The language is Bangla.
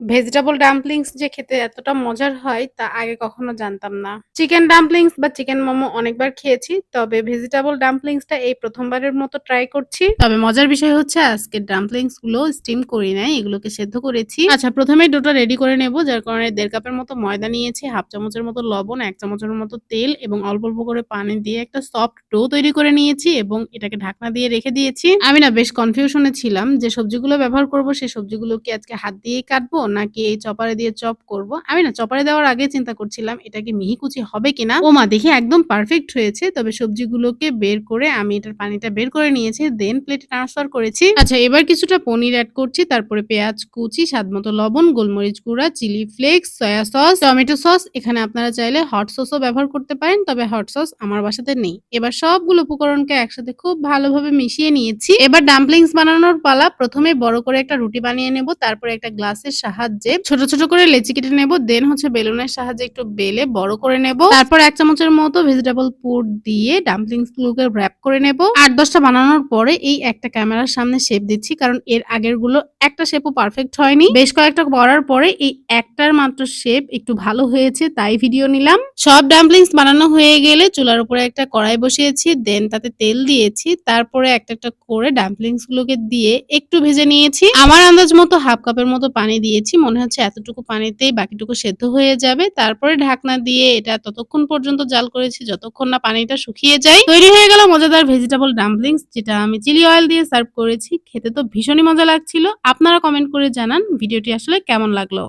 ভেজিটেবল ডাম্পলিংস যে খেতে এতটা মজার হয় তা আগে কখনো জানতাম না। চিকেন ডাম্পলিংস বা চিকেন মোমো অনেকবার খেয়েছি। তবে ভেজিটেবল ডাম্পলিংসটা এই ১ম বারের মতো ট্রাই করছি। তবে মজার বিষয় হচ্ছে আজকের ডাম্পলিংস গুলো স্টিম করি নাই। এগুলোকে সেদ্ধ করেছি। আচ্ছা, ১ম এই ডোটা রেডি করে নেব। যার কারণে ১.৫ কাপের মতো ময়দা নিয়েছি, 1/2 চামচের মতো লবণ, ১ চামচের মতো তেল এবং অল্প, অল্প করে পানি দিয়ে একটা সফট ডো তৈরি করে নিয়েছি এবং এটাকে ঢাকনা দিয়ে রেখে দিয়েছি। আমি না বেশ কনফিউশন এ ছিলাম যে সবজিগুলো ব্যবহার করব সেই সবজিগুলো কি আজকে হাত দিয়েই কাটবো নাকি এই চপারে দিয়ে চপ করব। আমি না চপারে দেওয়ার আগে চিন্তা করছিলাম এটা কি মিহি-কুচি হবে কিনা। ওমা দেখি একদম পারফেক্ট হয়েছে। তবে সবজিগুলোকে বের করে আমি এটার পানিটা বের করে নিয়েছি। দেন প্লেটে ট্রান্সফার করেছি। আচ্ছা, এবার কিছুটা পনির এড করছি। তারপরে পেঁয়াজ কুচি, স্বাদমতো লবণ, গোলমরিচ গুঁড়া, chilli flakes, soya sauce, tomato sauce. এখানে আপনারা চাইলে হট সসও ব্যবহার করতে পারেন। তবে হট সস আমার বাসাতে নেই। এবার সবগুলো উপকরণকে একসাথে খুব ভালোভাবে মিশিয়ে নিয়েছি। এবার ডাম্পলিংস বানানোর পালা। ১ম এ বড় করে একটা রুটি বানিয়ে নেব। তারপরে একটা গ্লাসের সাহায্যে ছোট, ছোট করে লেচি কেটে নেব। দেন হচ্ছে বেলুনের সাহায্যে একটু বেলে বড় করে নেব। তারপর ১ চামচের মতো ভেজিটেবল পুর দিয়ে ডাম্পলিংস গুলোকে র‍্যাপ করে নেব। ৮-১০ টা বানানোর পরে এই একটা ক্যামেরার সামনে শেপ দিচ্ছি। কারণ এর আগের গুলো একটা শেপও পারফেক্ট হয়নি। বেশ কয়েকটা করার পরে এই একটার মাত্র শেপ একটু ভালো হয়েছে তাই ভিডিও নিলাম। সব ডাম্পলিংস বানানো হয়ে গেলে চুলার উপরে একটা কড়াই বসিয়েছি। দেন তাতে তেল দিয়েছি। তারপরে একটা, একটা করে ডাম্পলিংস গুলোকে দিয়ে একটু ভেজে নিয়েছি। আমার আন্দাজ মতো 1/2 কাপের মতো পানি দিয়েছি। মনে হচ্ছে এতটুকু পানিতেই বাকিটুকু সেদ্ধ হয়ে যাবে। তারপরে ঢাকনা দিয়ে এটা ততক্ষণ পর্যন্ত জাল করেছি যতক্ষণ না পানিটা শুকিয়ে যায়। তৈরি হয়ে গেল মজাদার ভেজিটেবল ডাম্পলিংস, যেটা আমি চিলি অয়েল দিয়ে সার্ভ করেছি। খেতে তো ভীষণই মজা লাগছিল। আপনারা কমেন্ট করে জানান ভিডিওটি আসলে কেমন লাগলো।